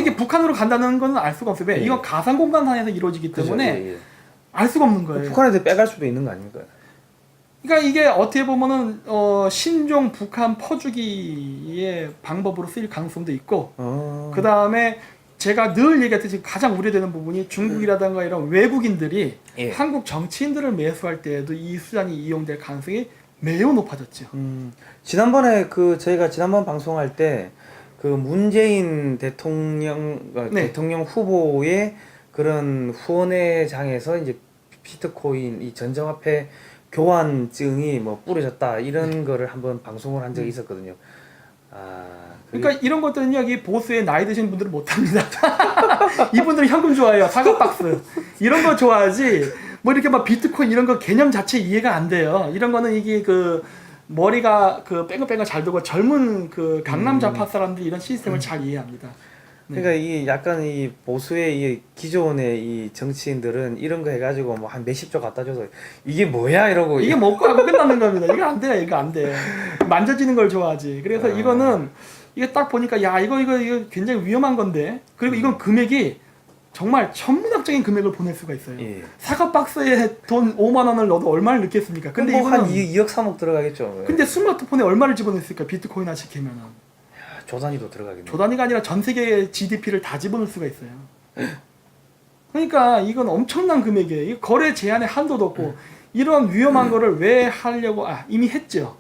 이게 북한으로 간다는 건 알 수가 없어요. 왜? 이건 가상 공간상에서 이루어지기 때문에 알 수가 없는 거예요. 북한에도 빼갈 수도 있는 거 아닙니까? 그러니까 이게 어떻게 보면은 신종 북한 퍼주기의 방법으로 쓰일 가능성도 있고, 그 다음에 제가 늘 얘기했듯이 가장 우려되는 부분이 중국이라든가 이런 외국인들이 한국 정치인들을 매수할 때에도 이 수단이 이용될 가능성이 매우 높아졌죠. 지난번에 저희가 지난번 방송할 때 그 문재인 대통령 후보의 그런 후원회장에서 이제 비트코인 이 전자화폐 교환증이 뭐 뿌려졌다 이런 거를 한번 방송을 한 적이 있었거든요. 그러니까 이런 것들은 여기 보수의 나이 드신 분들은 못합니다. 이분들은 현금 좋아해요. 사과 박스 이런 거 좋아하지. 뭐 이렇게 막 비트코인 이런 거 개념 자체 이해가 안 돼요. 이런 거는 이게 머리가 뺑글뺑글 잘 돌고 젊은 강남 좌파 사람들이 이런 시스템을 잘 이해합니다. 그러니까 이 약간 이 보수의 이 기존의 이 정치인들은 이런 거 해가지고 뭐 한 몇십조 갖다 줘서 이게 뭐야 이러고 이게 먹고 하고 끝나는 겁니다. 이거 안 돼, 이거 안 돼. 만져지는 걸 좋아하지. 그래서 이거는 이게 딱 보니까 야 이거 굉장히 위험한 건데. 그리고 이건 금액이 정말 천문학적인 금액을 보낼 수가 있어요. 사과 박스에 돈 5만 원을 넣어도 얼마를 넣겠습니까? 근데 뭐 이거는 한 2억 3억 들어가겠죠. 근데 스마트폰에 얼마를 집어넣습니까? 비트코인 하나씩 개면은. 조 단위도 들어가겠네. 조 단위가 아니라 전 세계의 GDP를 다 집어넣을 수가 있어요. 그러니까 이건 엄청난 금액이에요. 이 거래 제한에 한도도 없고 이런 위험한 거를 왜 하려고 이미 했죠.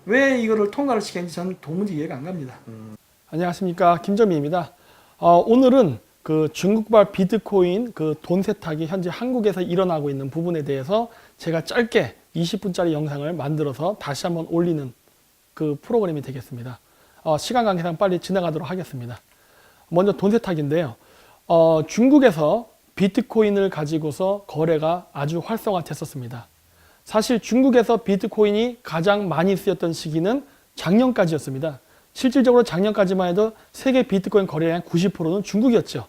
왜 이거를 통과를 시켰는지 저는 도무지 이해가 안 갑니다. 안녕하십니까, 김정민입니다. 오늘은 중국발 비트코인 돈 세탁이 현재 한국에서 일어나고 있는 부분에 대해서 제가 짧게 20분짜리 영상을 만들어서 다시 한번 올리는 프로그램이 되겠습니다. 시간 관계상 빨리 지나가도록 하겠습니다. 먼저 돈 세탁인데요. 중국에서 비트코인을 가지고서 거래가 아주 활성화됐었습니다. 사실 중국에서 비트코인이 가장 많이 쓰였던 시기는 작년까지였습니다. 실질적으로 작년까지만 해도 세계 비트코인 거래량의 한 90%는 중국이었죠.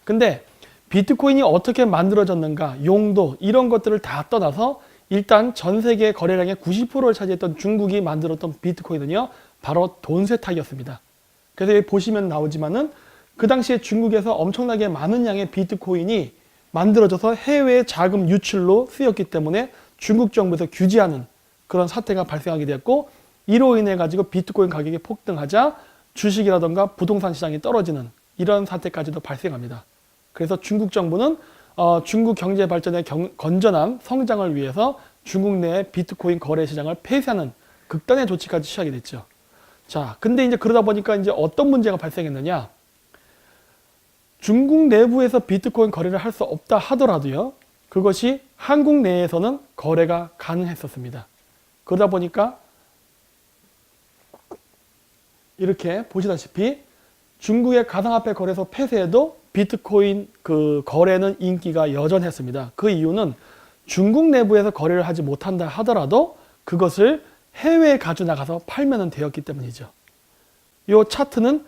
근데 비트코인이 어떻게 만들어졌는가, 용도 이런 것들을 다 떠나서 일단 전 세계 거래량의 90%를 차지했던 중국이 만들었던 비트코인은요, 바로 돈 세탁이었습니다. 그래서 여기 보시면 나오지만은 그 당시에 중국에서 엄청나게 많은 양의 비트코인이 만들어져서 해외 자금 유출로 쓰였기 때문에 중국 정부에서 규제하는 그런 사태가 발생하게 되었고, 이로 인해 가지고 비트코인 가격이 폭등하자 주식이라던가 부동산 시장이 떨어지는 이런 사태까지도 발생합니다. 그래서 중국 정부는 중국 경제 발전의 건전한 성장을 위해서 중국 내 비트코인 거래 시장을 폐쇄하는 극단의 조치까지 취하게 됐죠. 자, 근데 이제 그러다 보니까 이제 어떤 문제가 발생했느냐? 중국 내부에서 비트코인 거래를 할 수 없다 하더라도요, 그것이 한국 내에서는 거래가 가능했었습니다. 그러다 보니까 이렇게 보시다시피 중국의 가상화폐 거래소 폐쇄에도 비트코인 거래는 인기가 여전했습니다. 그 이유는 중국 내부에서 거래를 하지 못한다 하더라도 그것을 해외에 가져나가서 팔면 되었기 때문이죠. 이 차트는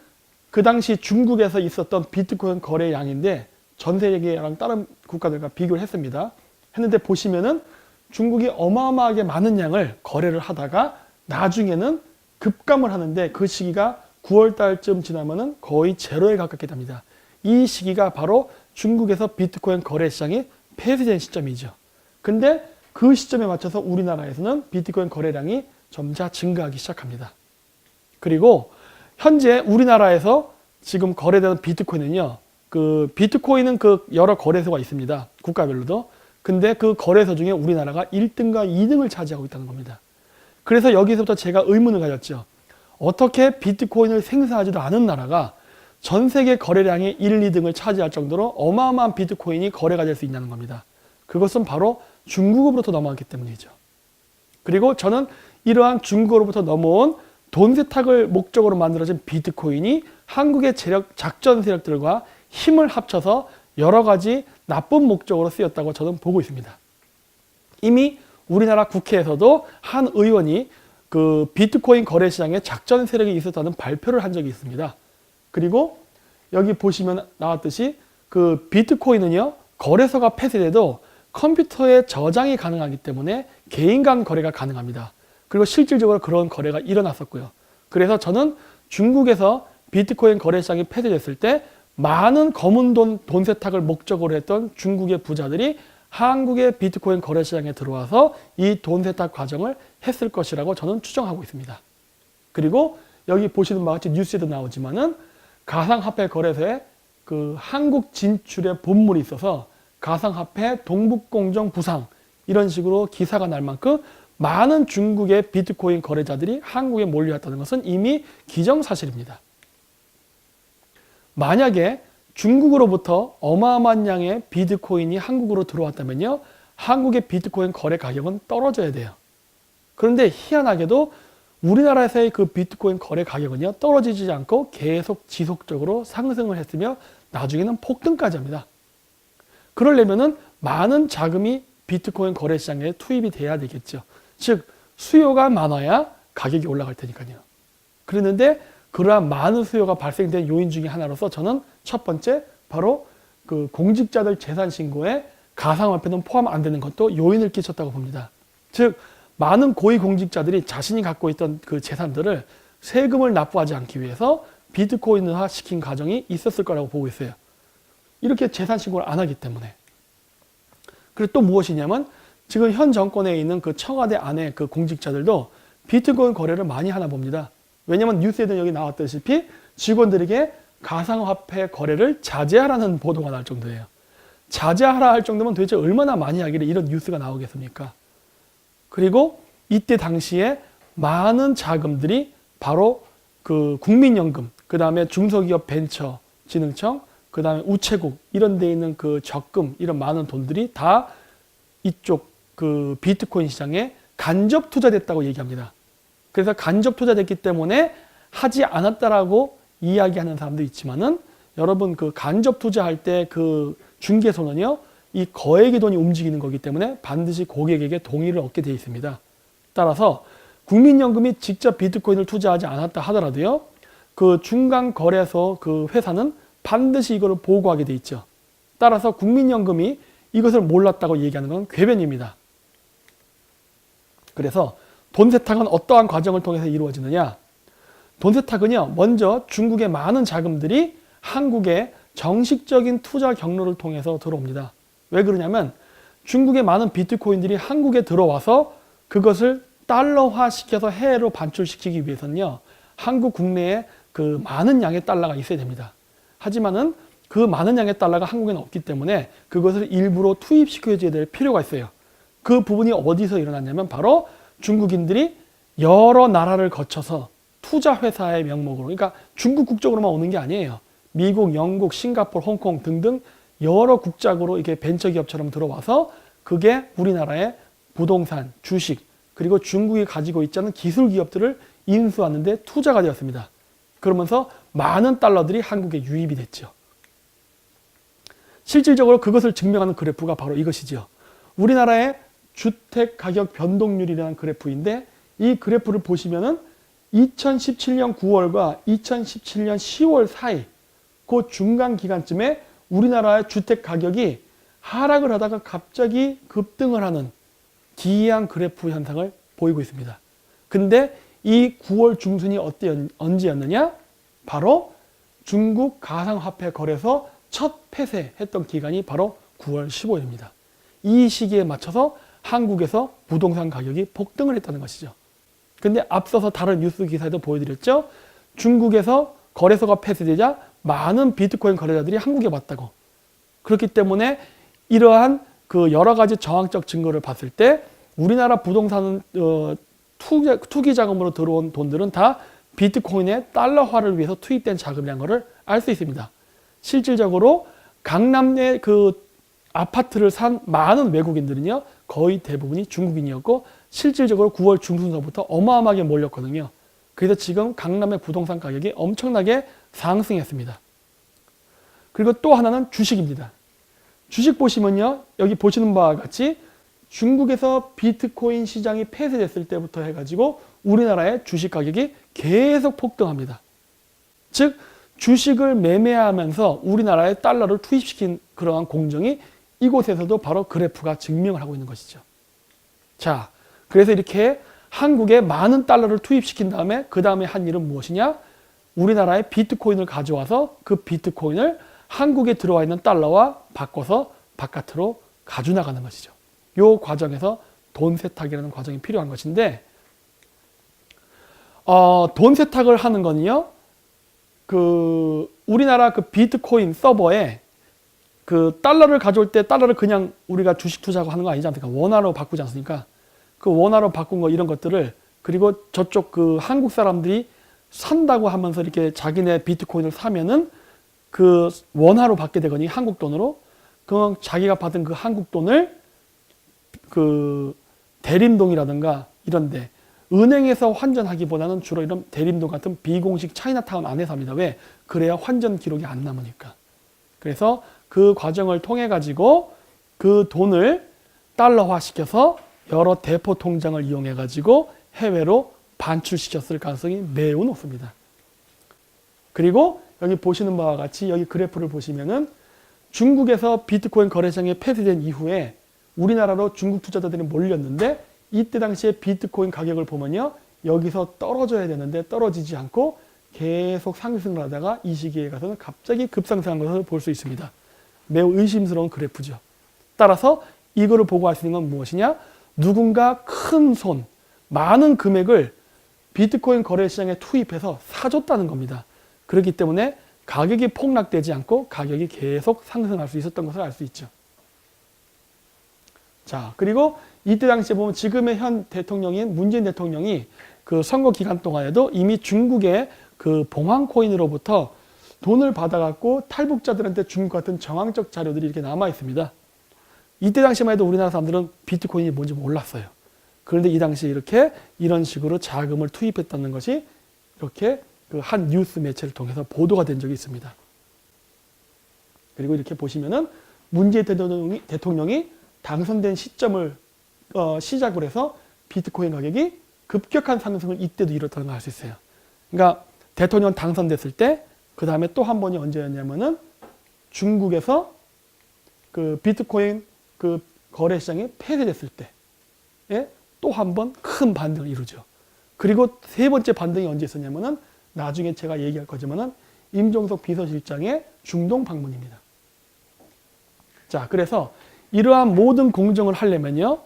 그 당시 중국에서 있었던 비트코인 거래량인데 전 세계랑 다른 국가들과 비교를 했습니다. 했는데 보시면은 중국이 어마어마하게 많은 양을 거래를 하다가 나중에는 급감을 하는데 그 시기가 9월 달쯤 지나면은 거의 제로에 가깝게 됩니다. 이 시기가 바로 중국에서 비트코인 거래 시장이 폐쇄된 시점이죠. 근데 그 시점에 맞춰서 우리나라에서는 비트코인 거래량이 점차 증가하기 시작합니다. 그리고 현재 우리나라에서 지금 거래되는 비트코인은요, 비트코인은 여러 거래소가 있습니다. 국가별로도. 근데 그 거래소 중에 우리나라가 1등과 2등을 차지하고 있다는 겁니다. 그래서 여기서부터 제가 의문을 가졌죠. 어떻게 비트코인을 생산하지도 않은 나라가 전 세계 거래량의 1, 2등을 차지할 정도로 어마어마한 비트코인이 거래가 될 수 있냐는 겁니다. 그것은 바로 중국으로부터 넘어왔기 때문이죠. 그리고 저는 이러한 중국으로부터 넘어온 돈 세탁을 목적으로 만들어진 비트코인이 한국의 작전 세력들과 힘을 합쳐서 여러 가지 나쁜 목적으로 쓰였다고 저는 보고 있습니다. 이미 우리나라 국회에서도 한 의원이 비트코인 거래 시장에 작전 세력이 있었다는 발표를 한 적이 있습니다. 그리고 여기 보시면 나왔듯이 비트코인은요, 거래소가 폐쇄돼도 컴퓨터에 저장이 가능하기 때문에 개인 간 거래가 가능합니다. 그리고 실질적으로 그런 거래가 일어났었고요. 그래서 저는 중국에서 비트코인 거래 시장이 폐쇄됐을 때 많은 검은 돈 세탁을 목적으로 했던 중국의 부자들이 한국의 비트코인 거래 시장에 들어와서 이 돈 세탁 과정을 했을 것이라고 저는 추정하고 있습니다. 그리고 여기 보시는 바와 같이 뉴스에도 나오지만은 가상화폐 거래소에 그 한국 진출의 본물이 있어서 가상화폐 동북공정 부상 이런 식으로 기사가 날 만큼 많은 중국의 비트코인 거래자들이 한국에 몰려왔다는 것은 이미 기정사실입니다. 만약에 중국으로부터 어마어마한 양의 비트코인이 한국으로 들어왔다면요, 한국의 비트코인 거래 가격은 떨어져야 돼요. 그런데 희한하게도 우리나라에서의 그 비트코인 거래 가격은요, 떨어지지 않고 계속 지속적으로 상승을 했으며 나중에는 폭등까지 합니다. 그러려면은 많은 자금이 비트코인 거래 시장에 투입이 돼야 되겠죠. 즉 수요가 많아야 가격이 올라갈 테니까요. 그랬는데 그러한 많은 수요가 발생된 요인 중에 하나로서 저는 첫 번째 바로 그 공직자들 재산 신고에 가상화폐는 포함 안 되는 것도 요인을 끼쳤다고 봅니다. 즉 많은 고위 공직자들이 자신이 갖고 있던 그 재산들을 세금을 납부하지 않기 위해서 비트코인화 시킨 과정이 있었을 거라고 보고 있어요. 이렇게 재산 신고를 안 하기 때문에. 그리고 또 무엇이냐면 지금 현 정권에 있는 그 청와대 안에 그 공직자들도 비트코인 거래를 많이 하나 봅니다. 왜냐하면 뉴스에도 여기 나왔다시피 직원들에게 가상화폐 거래를 자제하라는 보도가 날 정도예요. 자제하라 할 정도면 도대체 얼마나 많이 하길래 이런 뉴스가 나오겠습니까? 그리고 이때 당시에 많은 자금들이 바로 그 국민연금, 그 다음에 중소기업 벤처진흥청, 그 다음에 우체국 이런 데 있는 그 적금 이런 많은 돈들이 다 이쪽 그 비트코인 시장에 간접 투자됐다고 얘기합니다. 그래서 간접 투자됐기 때문에 하지 않았다라고 이야기하는 사람도 있지만은 여러분 그 간접 투자할 때 그 중개소는요, 이 거액의 돈이 움직이는 거기 때문에 반드시 고객에게 동의를 얻게 되어 있습니다. 따라서 국민연금이 직접 비트코인을 투자하지 않았다 하더라도요, 그 중간 거래소 그 회사는 반드시 이거를 보고하게 돼 있죠. 따라서 국민연금이 이것을 몰랐다고 얘기하는 건 궤변입니다. 그래서 돈 세탁은 어떠한 과정을 통해서 이루어지느냐? 돈 세탁은요, 먼저 중국의 많은 자금들이 한국에 정식적인 투자 경로를 통해서 들어옵니다. 왜 그러냐면 중국의 많은 비트코인들이 한국에 들어와서 그것을 달러화 시켜서 해외로 반출시키기 위해서는요, 한국 국내에 그 많은 양의 달러가 있어야 됩니다. 하지만은 그 많은 양의 달러가 한국에는 없기 때문에 그것을 일부러 투입시켜줘야 될 필요가 있어요. 그 부분이 어디서 일어났냐면 바로 중국인들이 여러 나라를 거쳐서 투자회사의 명목으로, 그러니까 중국 국적으로만 오는 게 아니에요. 미국, 영국, 싱가포르, 홍콩 등등 여러 국적으로 이게 벤처기업처럼 들어와서 그게 우리나라의 부동산, 주식, 그리고 중국이 가지고 있지 않은 기술 기업들을 인수하는 데 투자가 되었습니다. 그러면서 많은 달러들이 한국에 유입이 됐죠. 실질적으로 그것을 증명하는 그래프가 바로 이것이죠. 우리나라의 주택 가격 변동률이라는 그래프인데 이 그래프를 보시면은 2017년 9월과 2017년 10월 사이 그 중간 기간쯤에 우리나라의 주택 가격이 하락을 하다가 갑자기 급등을 하는 기이한 그래프 현상을 보이고 있습니다. 근데 이 9월 중순이 언제였느냐? 바로 중국 가상화폐 거래소 첫 폐쇄했던 기간이 바로 9월 15일입니다. 이 시기에 맞춰서 한국에서 부동산 가격이 폭등을 했다는 것이죠. 근데 앞서서 다른 뉴스 기사에도 보여드렸죠. 중국에서 거래소가 폐쇄되자 많은 비트코인 거래자들이 한국에 왔다고. 그렇기 때문에 이러한 그 여러 가지 정황적 증거를 봤을 때 우리나라 부동산 투기 자금으로 들어온 돈들은 다 비트코인의 달러화를 위해서 투입된 자금이라는 것을 알 수 있습니다. 실질적으로 강남의 그 아파트를 산 많은 외국인들은요, 거의 대부분이 중국인이었고 실질적으로 9월 중순서부터 어마어마하게 몰렸거든요. 그래서 지금 강남의 부동산 가격이 엄청나게 상승했습니다. 그리고 또 하나는 주식입니다. 주식 보시면요, 여기 보시는 바와 같이 중국에서 비트코인 시장이 폐쇄됐을 때부터 해가지고 우리나라의 주식 가격이 계속 폭등합니다. 즉 주식을 매매하면서 우리나라에 달러를 투입시킨 그러한 공정이 이곳에서도 바로 그래프가 증명을 하고 있는 것이죠. 자, 그래서 이렇게 한국에 많은 달러를 투입시킨 다음에 그 다음에 한 일은 무엇이냐? 우리나라의 비트코인을 가져와서 그 비트코인을 한국에 들어와 있는 달러와 바꿔서 바깥으로 가져나가는 것이죠. 이 과정에서 돈 세탁이라는 과정이 필요한 것인데, 돈 세탁을 하는 거는요, 우리나라 그 비트코인 서버에 그 달러를 가져올 때 달러를 그냥 우리가 주식 투자하고 하는 거 아니지 않습니까? 원화로 바꾸지 않습니까? 그 원화로 바꾼 거 이런 것들을, 그리고 저쪽 그 한국 사람들이 산다고 하면서 이렇게 자기네 비트코인을 사면은 그 원화로 받게 되거니 한국 돈으로, 그럼 자기가 받은 그 한국 돈을 그 대림동이라든가 이런데 은행에서 환전하기보다는 주로 이런 대림동 같은 비공식 차이나타운 안에서 합니다. 왜? 그래야 환전 기록이 안 남으니까. 그래서 그 과정을 통해 가지고 그 돈을 달러화 시켜서 여러 대포 통장을 이용해 가지고 해외로 반출시켰을 가능성이 매우 높습니다. 그리고 여기 보시는 바와 같이 여기 그래프를 보시면은 중국에서 비트코인 거래시장이 폐쇄된 이후에 우리나라로 중국 투자자들이 몰렸는데, 이때 당시에 비트코인 가격을 보면요, 여기서 떨어져야 되는데 떨어지지 않고 계속 상승을 하다가 이 시기에 가서는 갑자기 급상승한 것을 볼 수 있습니다. 매우 의심스러운 그래프죠. 따라서 이거를 보고 알 수 있는 건 무엇이냐? 누군가 큰 손, 많은 금액을 비트코인 거래시장에 투입해서 사줬다는 겁니다. 그렇기 때문에 가격이 폭락되지 않고 가격이 계속 상승할 수 있었던 것을 알 수 있죠. 자, 그리고 이때 당시에 보면 지금의 현 대통령인 문재인 대통령이 그 선거 기간 동안에도 이미 중국의 그 봉황코인으로부터 돈을 받아갖고 탈북자들한테 준 것 같은 정황적 자료들이 이렇게 남아 있습니다. 이때 당시만 해도 우리나라 사람들은 비트코인이 뭔지 몰랐어요. 그런데 이 당시에 이렇게 이런 식으로 자금을 투입했다는 것이 이렇게 그 한 뉴스 매체를 통해서 보도가 된 적이 있습니다. 그리고 이렇게 보시면은 문재인 대통령이 당선된 시점을 시작으로 해서 비트코인 가격이 급격한 상승을 이때도 이뤘다는 걸 알 수 있어요. 그러니까 대통령 당선됐을 때, 그 다음에 또 한 번이 언제였냐면은 중국에서 그 비트코인 그 거래시장이 폐쇄됐을 때에 또 한 번 큰 반등을 이루죠. 그리고 세 번째 반등이 언제 있었냐면은 나중에 제가 얘기할 거지만은 임종석 비서실장의 중동 방문입니다. 자, 그래서 이러한 모든 공정을 하려면요,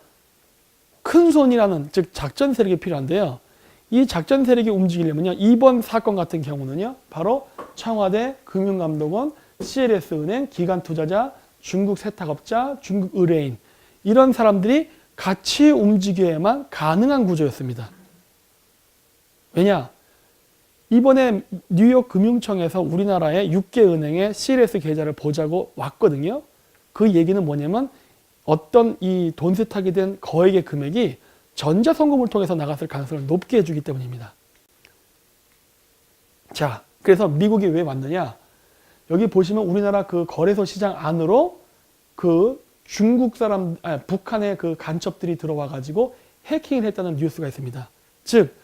큰 손이라는, 즉 작전 세력이 필요한데요. 이 작전 세력이 움직이려면요, 이번 사건 같은 경우는요, 바로 청와대, 금융감독원, CLS은행, 기관투자자, 중국 세탁업자, 중국 의뢰인, 이런 사람들이 같이 움직여야만 가능한 구조였습니다. 왜냐? 이번에 뉴욕 금융청에서 우리나라의 6개 은행의 CLS 계좌를 보자고 왔거든요. 그 얘기는 뭐냐면 어떤 이 돈 세탁이 된 거액의 금액이 전자송금을 통해서 나갔을 가능성을 높게 해주기 때문입니다. 자, 그래서 미국이 왜 왔느냐? 여기 보시면 우리나라 그 거래소 시장 안으로 그 북한의 그 간첩들이 들어와 가지고 해킹을 했다는 뉴스가 있습니다. 즉,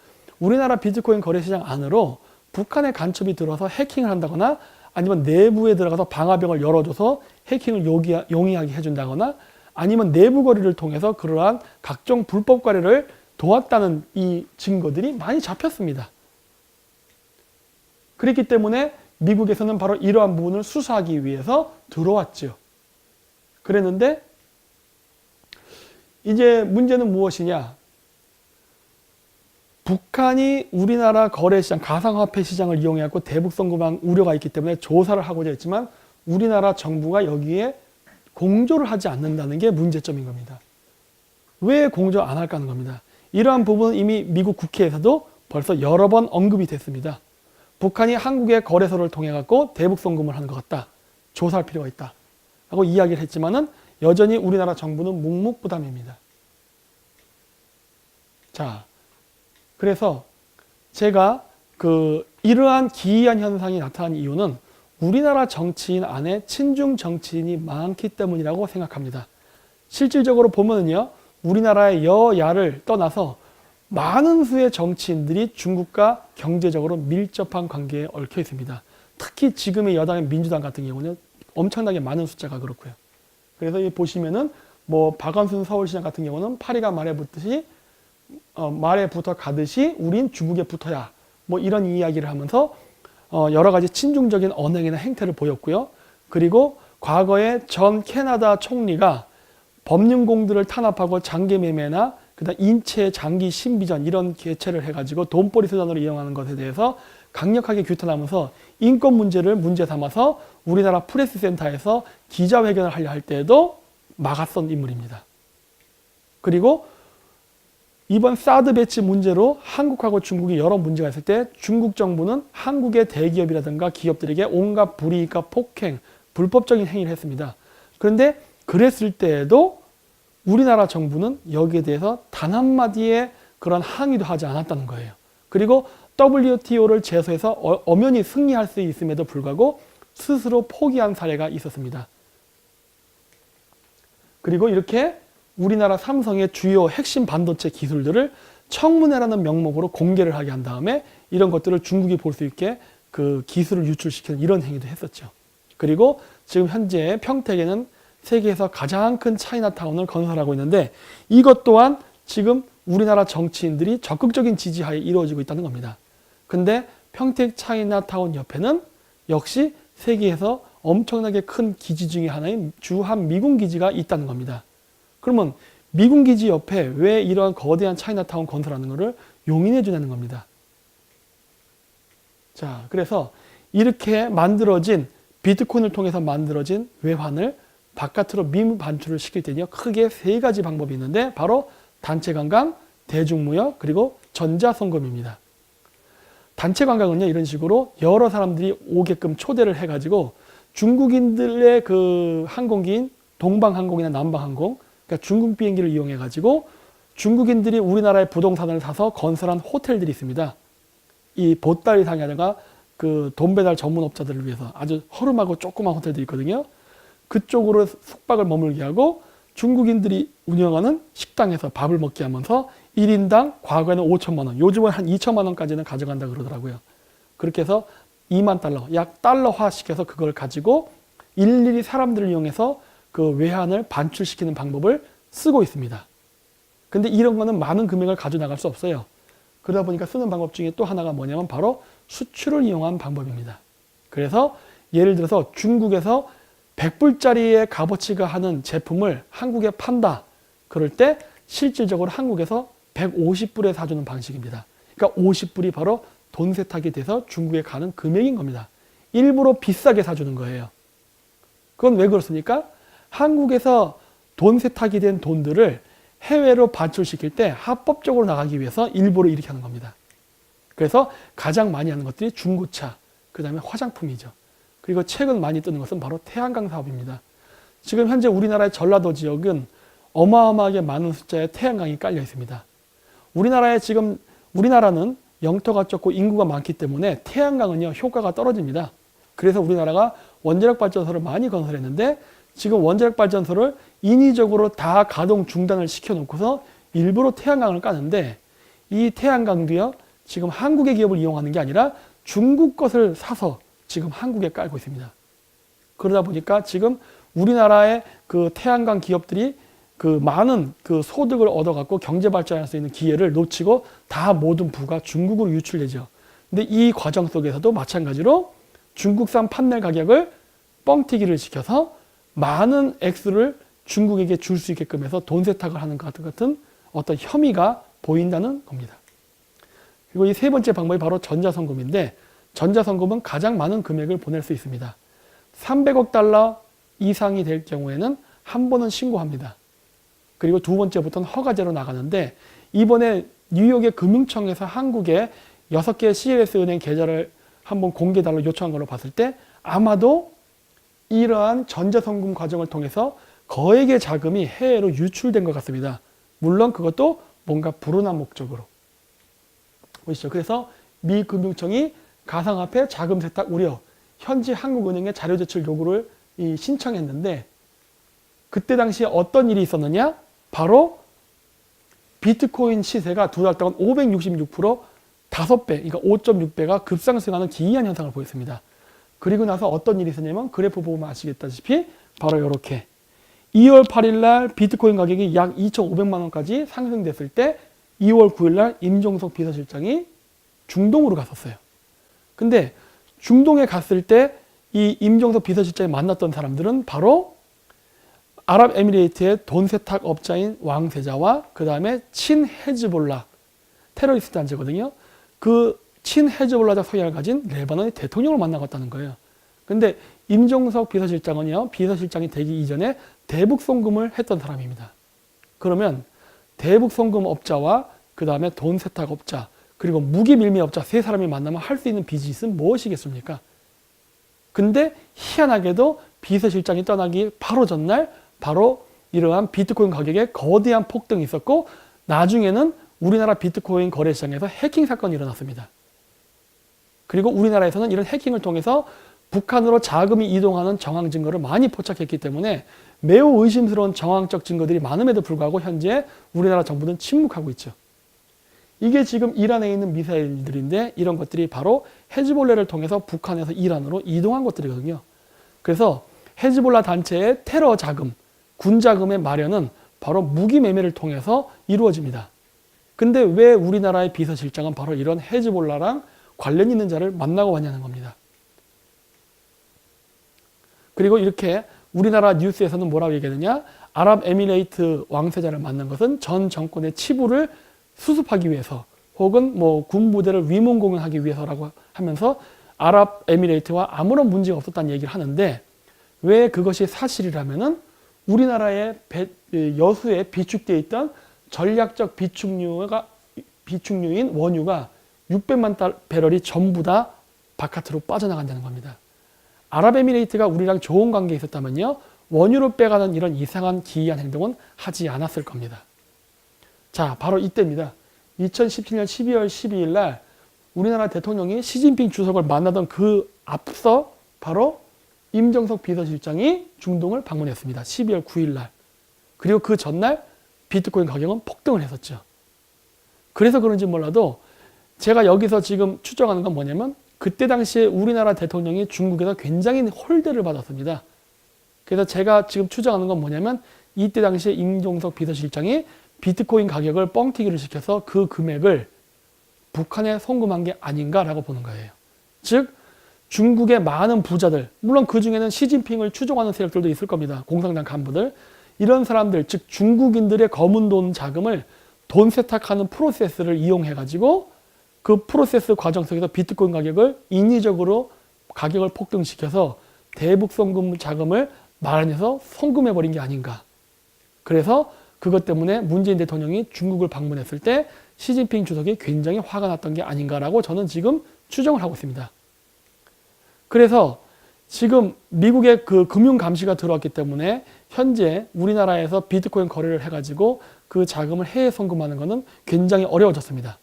우리나라 비트코인 거래시장 안으로 북한의 간첩이 들어와서 해킹을 한다거나, 아니면 내부에 들어가서 방화벽을 열어줘서 해킹을 용이하게 해준다거나, 아니면 내부 거래를 통해서 그러한 각종 불법 거래를 도왔다는 이 증거들이 많이 잡혔습니다. 그렇기 때문에 미국에서는 바로 이러한 부분을 수사하기 위해서 들어왔죠. 그랬는데 이제 문제는 무엇이냐? 북한이 우리나라 거래시장, 가상화폐 시장을 이용해서 대북 송금한 우려가 있기 때문에 조사를 하고자 했지만 우리나라 정부가 여기에 공조를 하지 않는다는 게 문제점인 겁니다. 왜 공조 안 할까 하는 겁니다. 이러한 부분은 이미 미국 국회에서도 벌써 여러 번 언급이 됐습니다. 북한이 한국의 거래소를 통해 갖고 대북 송금을 하는 것 같다. 조사할 필요가 있다. 라고 이야기를 했지만은 여전히 우리나라 정부는 묵묵부담입니다. 자, 그래서 제가 이러한 기이한 현상이 나타난 이유는 우리나라 정치인 안에 친중 정치인이 많기 때문이라고 생각합니다. 실질적으로 보면은요, 우리나라의 여야를 떠나서 많은 수의 정치인들이 중국과 경제적으로 밀접한 관계에 얽혀 있습니다. 특히 지금의 여당의 민주당 같은 경우는 엄청나게 많은 숫자가 그렇고요. 그래서 이 보시면은 뭐 박원순 서울시장 같은 경우는 파리가 말에 붙듯이 말에 붙어 가듯이 우린 중국에 붙어야, 뭐 이런 이야기를 하면서 여러 가지 친중적인 언행이나 행태를 보였고요. 그리고 과거에 전 캐나다 총리가 법륜공들을 탄압하고 장기매매나 그다음 인체 장기 신비전 이런 개최를 해가지고 돈벌이 수단으로 이용하는 것에 대해서 강력하게 규탄하면서 인권 문제를 문제 삼아서 우리나라 프레스센터에서 기자회견을 하려 할 때에도 막았던 인물입니다. 그리고 이번 사드 배치 문제로 한국하고 중국이 여러 문제가 있을 때 중국 정부는 한국의 대기업이라든가 기업들에게 온갖 불이익과 폭행, 불법적인 행위를 했습니다. 그런데 그랬을 때에도 우리나라 정부는 여기에 대해서 단 한마디의 그런 항의도 하지 않았다는 거예요. 그리고 WTO를 제소해서 엄연히 승리할 수 있음에도 불구하고 스스로 포기한 사례가 있었습니다. 그리고 이렇게 우리나라 삼성의 주요 핵심 반도체 기술들을 청문회라는 명목으로 공개를 하게 한 다음에 이런 것들을 중국이 볼 수 있게 그 기술을 유출시키는 이런 행위도 했었죠. 그리고 지금 현재 평택에는 세계에서 가장 큰 차이나타운을 건설하고 있는데 이것 또한 지금 우리나라 정치인들이 적극적인 지지하에 이루어지고 있다는 겁니다. 근데 평택 차이나타운 옆에는 역시 세계에서 엄청나게 큰 기지 중에 하나인 주한 미군 기지가 있다는 겁니다. 그러면 미군 기지 옆에 왜 이러한 거대한 차이나타운 건설하는 것을 용인해 주냐는 겁니다. 자, 그래서 이렇게 만들어진 비트코인을 통해서 만들어진 외환을 바깥으로 미반출을 시킬 때는요, 크게 세 가지 방법이 있는데 바로 단체 관광, 대중무역, 그리고 전자송금입니다. 단체 관광은요, 이런 식으로 여러 사람들이 오게끔 초대를 해가지고 중국인들의 그 항공기인 동방항공이나 남방항공, 그러니까 중국 비행기를 이용해가지고 중국인들이 우리나라의 부동산을 사서 건설한 호텔들이 있습니다. 이 보따리 상에다가 그 돈 배달 전문업자들을 위해서 아주 허름하고 조그만 호텔들이 있거든요. 그쪽으로 숙박을 머물게 하고 중국인들이 운영하는 식당에서 밥을 먹게 하면서 1인당 과거에는 5천만 원, 요즘은 한 2천만 원까지는 가져간다 그러더라고요. 그렇게 해서 2만 달러, 약 달러화 시켜서 그걸 가지고 일일이 사람들을 이용해서 그 외환을 반출시키는 방법을 쓰고 있습니다. 근데 이런 거는 많은 금액을 가져나갈 수 없어요. 그러다 보니까 쓰는 방법 중에 또 하나가 뭐냐면 바로 수출을 이용한 방법입니다. 그래서 예를 들어서 중국에서 100불짜리의 값어치가 하는 제품을 한국에 판다. 그럴 때 실질적으로 한국에서 150불에 사주는 방식입니다. 그러니까 50불이 바로 돈 세탁이 돼서 중국에 가는 금액인 겁니다. 일부러 비싸게 사주는 거예요. 그건 왜 그렇습니까? 한국에서 돈 세탁이 된 돈들을 해외로 반출시킬 때 합법적으로 나가기 위해서 일부러 이렇게 하는 겁니다. 그래서 가장 많이 하는 것들이 중고차, 그 다음에 화장품이죠. 그리고 최근 많이 뜨는 것은 바로 태양광 사업입니다. 지금 현재 우리나라의 전라도 지역은 어마어마하게 많은 숫자의 태양광이 깔려 있습니다. 우리나라는 영토가 좁고 인구가 많기 때문에 태양광은요, 효과가 떨어집니다. 그래서 우리나라가 원자력 발전소를 많이 건설했는데 지금 원자력 발전소를 인위적으로 다 가동 중단을 시켜놓고서 일부러 태양광을 까는데 이 태양광도요, 지금 한국의 기업을 이용하는 게 아니라 중국 것을 사서 지금 한국에 깔고 있습니다. 그러다 보니까 지금 우리나라의 그 태양광 기업들이 그 많은 그 소득을 얻어갖고 경제 발전할 수 있는 기회를 놓치고 다 모든 부가 중국으로 유출되죠. 근데 이 과정 속에서도 마찬가지로 중국산 판넬 가격을 뻥튀기를 시켜서 많은 액수를 중국에게 줄 수 있게끔 해서 돈 세탁을 하는 것 같은 어떤 혐의가 보인다는 겁니다. 그리고 이 세 번째 방법이 바로 전자송금인데 전자송금은 가장 많은 금액을 보낼 수 있습니다. 300억 달러 이상이 될 경우에는 한 번은 신고합니다. 그리고 두 번째부터는 허가제로 나가는데 이번에 뉴욕의 금융청에서 한국에 6개의 CLS 은행 계좌를 한번 공개달라고 요청한 걸로 봤을 때 아마도 이러한 전자송금 과정을 통해서 거액의 자금이 해외로 유출된 것 같습니다. 물론 그것도 뭔가 불운한 목적으로. 보시죠. 그래서 미 금융청이 가상화폐 자금 세탁 우려, 현지 한국은행에 자료 제출 요구를 신청했는데 그때 당시에 어떤 일이 있었느냐? 바로 비트코인 시세가 두 달 동안 566% 5배, 그러니까 5.6배가 급상승하는 기이한 현상을 보였습니다. 그리고 나서 어떤 일이 있었냐면 그래프 보면 아시겠다시피 바로 이렇게 2월 8일 날 비트코인 가격이 약 2,500만 원까지 상승됐을 때 2월 9일 날 임종석 비서실장이 중동으로 갔었어요. 근데 중동에 갔을 때 이 임종석 비서실장이 만났던 사람들은 바로 아랍에미레이트의 돈 세탁 업자인 왕세자와 그 다음에 친헤즈볼라 테러리스트 단체거든요. 그 친헤즈볼라적 성향을 가진 레바논의 대통령을 만나갔다는 거예요. 근데 임종석 비서실장은요, 비서실장이 되기 이전에 대북 송금을 했던 사람입니다. 그러면 대북 송금 업자와 그 다음에 돈 세탁 업자 그리고 무기 밀매 업자 세 사람이 만나면 할 수 있는 비즈니스는 무엇이겠습니까? 근데 희한하게도 비서실장이 떠나기 바로 전날 바로 이러한 비트코인 가격에 거대한 폭등이 있었고 나중에는 우리나라 비트코인 거래시장에서 해킹 사건이 일어났습니다. 그리고 우리나라에서는 이런 해킹을 통해서 북한으로 자금이 이동하는 정황 증거를 많이 포착했기 때문에 매우 의심스러운 정황적 증거들이 많음에도 불구하고 현재 우리나라 정부는 침묵하고 있죠. 이게 지금 이란에 있는 미사일들인데 이런 것들이 바로 헤즈볼라를 통해서 북한에서 이란으로 이동한 것들이거든요. 그래서 헤즈볼라 단체의 테러 자금, 군 자금의 마련은 바로 무기 매매를 통해서 이루어집니다. 근데 왜 우리나라의 비서실장은 바로 이런 헤즈볼라랑 관련 있는 자를 만나고 왔냐는 겁니다. 그리고 이렇게 우리나라 뉴스에서는 뭐라고 얘기하느냐? 아랍에미레이트 왕세자를 만난 것은 전 정권의 치부를 수습하기 위해서 혹은 뭐 군부대를 위문공연하기 위해서라고 하면서 아랍에미레이트와 아무런 문제가 없었다는 얘기를 하는데 왜 그것이 사실이라면은 우리나라의 여수에 비축되어 있던 전략적 비축유인 원유가 600만 배럴이 전부 다 바깥으로 빠져나간다는 겁니다. 아랍에미레이트가 우리랑 좋은 관계에 있었다면요, 원유를 빼가는 이런 이상한 기이한 행동은 하지 않았을 겁니다. 자, 바로 이때입니다. 2017년 12월 12일 날 우리나라 대통령이 시진핑 주석을 만나던 그 앞서 바로 임종석 비서실장이 중동을 방문했습니다. 12월 9일 날. 그리고 그 전날 비트코인 가격은 폭등을 했었죠. 그래서 그런지 몰라도 제가 여기서 지금 추정하는 건 뭐냐면 그때 당시에 우리나라 대통령이 중국에서 굉장히 홀대를 받았습니다. 그래서 제가 지금 추정하는 건 뭐냐면 이때 당시에 임종석 비서실장이 비트코인 가격을 뻥튀기를 시켜서 그 금액을 북한에 송금한 게 아닌가라고 보는 거예요. 즉 중국의 많은 부자들, 물론 그 중에는 시진핑을 추종하는 세력들도 있을 겁니다. 공산당 간부들. 이런 사람들, 즉 중국인들의 검은 돈 자금을 돈 세탁하는 프로세스를 이용해가지고 그 프로세스 과정 속에서 비트코인 가격을 인위적으로 가격을 폭등시켜서 대북 송금 자금을 마련해서 송금해버린 게 아닌가. 그래서 그것 때문에 문재인 대통령이 중국을 방문했을 때 시진핑 주석이 굉장히 화가 났던 게 아닌가라고 저는 지금 추정을 하고 있습니다. 그래서 지금 미국의 그 금융 감시가 들어왔기 때문에 현재 우리나라에서 비트코인 거래를 해가지고 그 자금을 해외 송금하는 것은 굉장히 어려워졌습니다.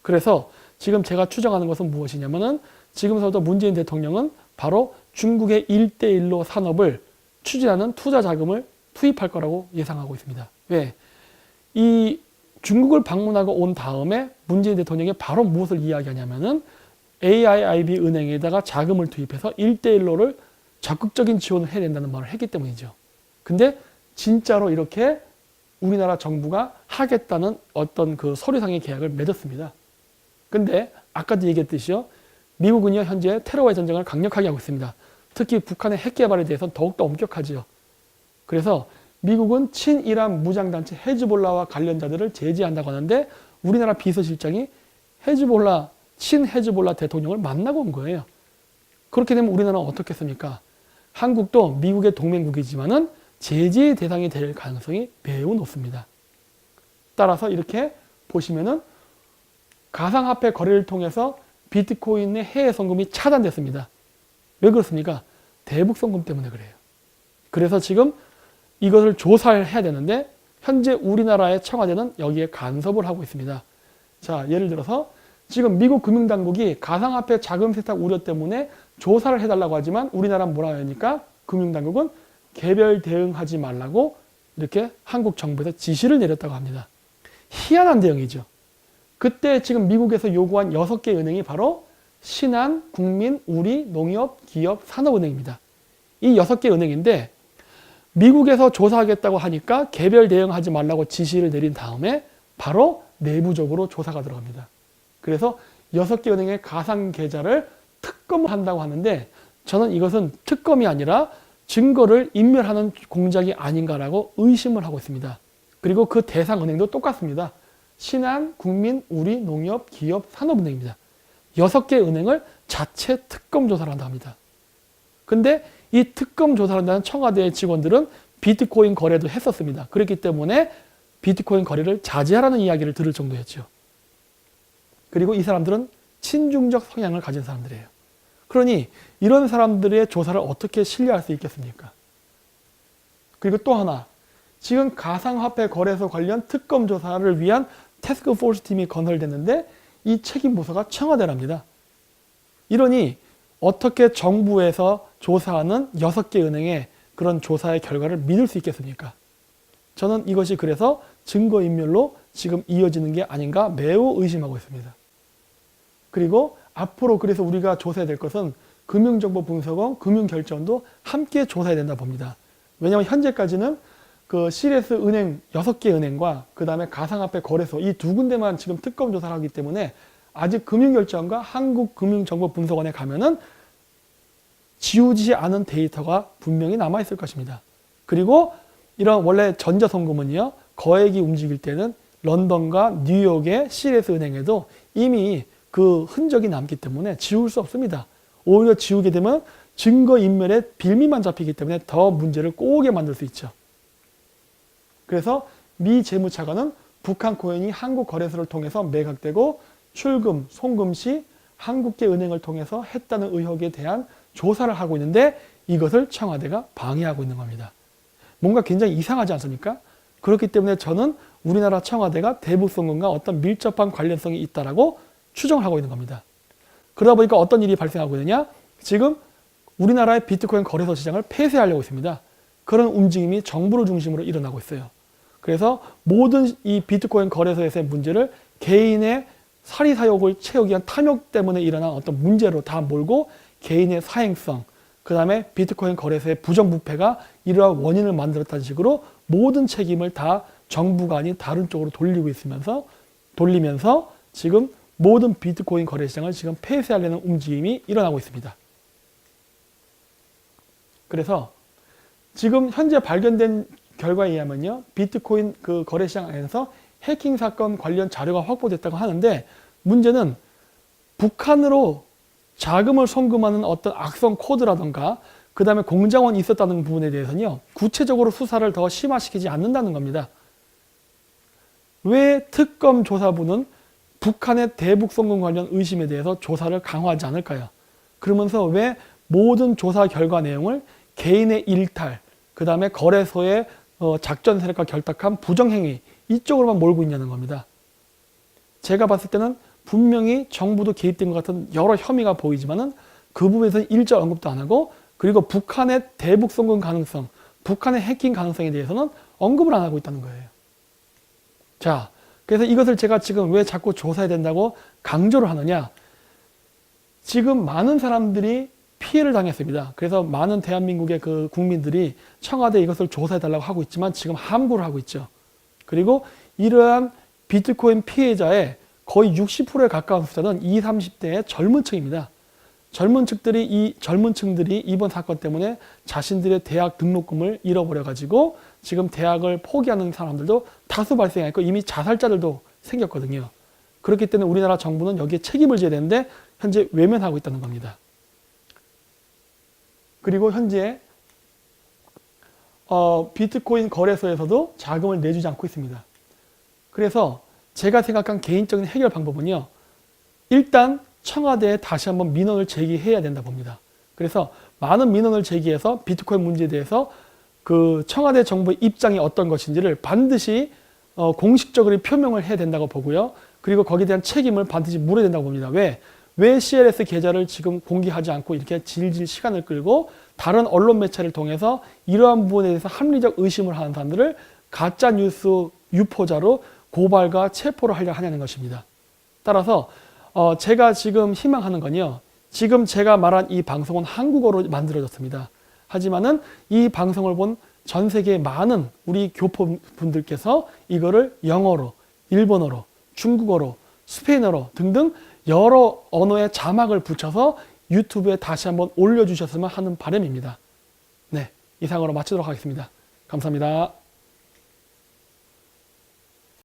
그래서 지금 제가 추정하는 것은 무엇이냐면은 지금서부터 문재인 대통령은 바로 중국의 1대1로 산업을 추진하는 투자 자금을 투입할 거라고 예상하고 있습니다. 왜? 이 중국을 방문하고 온 다음에 문재인 대통령이 바로 무엇을 이야기하냐면은 AIIB 은행에다가 자금을 투입해서 1대1로를 적극적인 지원을 해야 된다는 말을 했기 때문이죠. 근데 진짜로 이렇게 우리나라 정부가 하겠다는 어떤 그 서류상의 계약을 맺었습니다. 근데 아까도 얘기했듯이요. 미국은요 현재 테러와의 전쟁을 강력하게 하고 있습니다. 특히 북한의 핵 개발에 대해서는 더욱더 엄격하지요. 그래서 미국은 친이란 무장단체 헤즈볼라와 관련자들을 제재한다고 하는데 우리나라 비서실장이 헤즈볼라, 친헤즈볼라 대통령을 만나고 온 거예요. 그렇게 되면 우리나라는 어떻겠습니까? 한국도 미국의 동맹국이지만은 제재의 대상이 될 가능성이 매우 높습니다. 따라서 이렇게 보시면은 가상화폐 거래를 통해서 비트코인의 해외 송금이 차단됐습니다. 왜 그렇습니까? 대북 송금 때문에 그래요. 그래서 지금 이것을 조사를 해야 되는데 현재 우리나라의 청와대는 여기에 간섭을 하고 있습니다. 자, 예를 들어서 지금 미국 금융당국이 가상화폐 자금 세탁 우려 때문에 조사를 해달라고 하지만 우리나라는 뭐라고 하니까 금융당국은 개별 대응하지 말라고 이렇게 한국 정부에서 지시를 내렸다고 합니다. 희한한 대응이죠. 그때 지금 미국에서 요구한 6개 은행이 바로 신한, 국민, 우리, 농협, 기업, 산업은행입니다. 이 6개 은행인데 미국에서 조사하겠다고 하니까 개별 대응하지 말라고 지시를 내린 다음에 바로 내부적으로 조사가 들어갑니다. 그래서 6개 은행의 가상 계좌를 특검을 한다고 하는데 저는 이것은 특검이 아니라 증거를 인멸하는 공작이 아닌가라고 의심을 하고 있습니다. 그리고 그 대상 은행도 똑같습니다. 신한, 국민, 우리, 농협, 기업, 산업은행입니다. 6개 은행을 자체 특검 조사를 한다 합니다. 근데 이 특검 조사를 한다는 청와대의 직원들은 비트코인 거래도 했었습니다. 그렇기 때문에 비트코인 거래를 자제하라는 이야기를 들을 정도였죠. 그리고 이 사람들은 친중적 성향을 가진 사람들이에요. 그러니 이런 사람들의 조사를 어떻게 신뢰할 수 있겠습니까? 그리고 또 하나, 지금 가상화폐 거래소 관련 특검 조사를 위한 태스크포스 팀이 건설됐는데 이 책임 부서가 청와대랍니다. 이러니 어떻게 정부에서 조사하는 6개 은행의 그런 조사의 결과를 믿을 수 있겠습니까? 저는 이것이 그래서 증거인멸로 지금 이어지는 게 아닌가 매우 의심하고 있습니다. 그리고 앞으로 그래서 우리가 조사해야 될 것은 금융정보분석원, 금융결제원도 함께 조사해야 된다 봅니다. 왜냐하면 현재까지는 그 CS 은행 6개 은행과 그 다음에 가상화폐 거래소 이 두 군데만 지금 특검 조사를 하기 때문에 아직 금융결제원과 한국금융정보분석원에 가면은 지우지 않은 데이터가 분명히 남아있을 것입니다. 그리고 이런 원래 전자송금은요, 거액이 움직일 때는 런던과 뉴욕의 CS 은행에도 이미 그 흔적이 남기 때문에 지울 수 없습니다. 오히려 지우게 되면 증거인멸의 빌미만 잡히기 때문에 더 문제를 꼬게 만들 수 있죠. 그래서 미 재무차관은 북한 코인이 한국 거래소를 통해서 매각되고 출금, 송금 시 한국계 은행을 통해서 했다는 의혹에 대한 조사를 하고 있는데 이것을 청와대가 방해하고 있는 겁니다. 뭔가 굉장히 이상하지 않습니까? 그렇기 때문에 저는 우리나라 청와대가 대북송금과 어떤 밀접한 관련성이 있다라고 추정을 하고 있는 겁니다. 그러다 보니까 어떤 일이 발생하고 있느냐? 지금 우리나라의 비트코인 거래소 시장을 폐쇄하려고 있습니다. 그런 움직임이 정부를 중심으로 일어나고 있어요. 그래서 모든 이 비트코인 거래소에서의 문제를 개인의 사리사욕을 채우기 위한 탐욕 때문에 일어난 어떤 문제로 다 몰고 개인의 사행성, 그 다음에 비트코인 거래소의 부정부패가 이러한 원인을 만들었다는 식으로 모든 책임을 다 정부가 아닌 다른 쪽으로 돌리면서 지금 모든 비트코인 거래 시장을 지금 폐쇄하려는 움직임이 일어나고 있습니다. 그래서 지금 현재 발견된 결과에 의하면요, 비트코인 그 거래 시장 안에서 해킹 사건 관련 자료가 확보됐다고 하는데 문제는 북한으로 자금을 송금하는 어떤 악성 코드라던가 그 다음에 공작원이 있었다는 부분에 대해서는요, 구체적으로 수사를 더 심화시키지 않는다는 겁니다. 왜 특검 조사부는 북한의 대북 송금 관련 의심에 대해서 조사를 강화하지 않을까요? 그러면서 왜 모든 조사 결과 내용을 개인의 일탈, 그 다음에 거래소의 작전 세력과 결탁한 부정행위 이쪽으로만 몰고 있냐는 겁니다. 제가 봤을 때는 분명히 정부도 개입된 것 같은 여러 혐의가 보이지만은 그 부분에서 일절 언급도 안 하고 그리고 북한의 대북 송금 가능성, 북한의 해킹 가능성에 대해서는 언급을 안 하고 있다는 거예요. 자, 그래서 이것을 제가 지금 왜 자꾸 조사해야 된다고 강조를 하느냐? 지금 많은 사람들이 피해를 당했습니다. 그래서 많은 대한민국의 그 국민들이 청와대 이것을 조사해달라고 하고 있지만 지금 함구를 하고 있죠. 그리고 이러한 비트코인 피해자의 거의 60%에 가까운 숫자는 20, 30대의 젊은 층입니다. 젊은 층들이 이번 사건 때문에 자신들의 대학 등록금을 잃어버려가지고 지금 대학을 포기하는 사람들도 다수 발생했고 이미 자살자들도 생겼거든요. 그렇기 때문에 우리나라 정부는 여기에 책임을 져야 되는데 현재 외면하고 있다는 겁니다. 그리고 현재 비트코인 거래소에서도 자금을 내주지 않고 있습니다. 그래서 제가 생각한 개인적인 해결 방법은요, 일단 청와대에 다시 한번 민원을 제기해야 된다 봅니다. 그래서 많은 민원을 제기해서 비트코인 문제에 대해서 그 청와대 정부의 입장이 어떤 것인지를 반드시 공식적으로 표명을 해야 된다고 보고요. 그리고 거기에 대한 책임을 반드시 물어야 된다고 봅니다. 왜 CLS 계좌를 지금 공개하지 않고 이렇게 질질 시간을 끌고 다른 언론 매체를 통해서 이러한 부분에 대해서 합리적 의심을 하는 사람들을 가짜뉴스 유포자로 고발과 체포를 하려 하냐는 것입니다. 따라서 제가 지금 희망하는 건요, 지금 제가 말한 이 방송은 한국어로 만들어졌습니다. 하지만은 이 방송을 본 전 세계 많은 우리 교포분들께서 이거를 영어로, 일본어로, 중국어로, 스페인어로 등등 여러 언어의 자막을 붙여서 유튜브에 다시 한번 올려주셨으면 하는 바람입니다. 네, 이상으로 마치도록 하겠습니다. 감사합니다.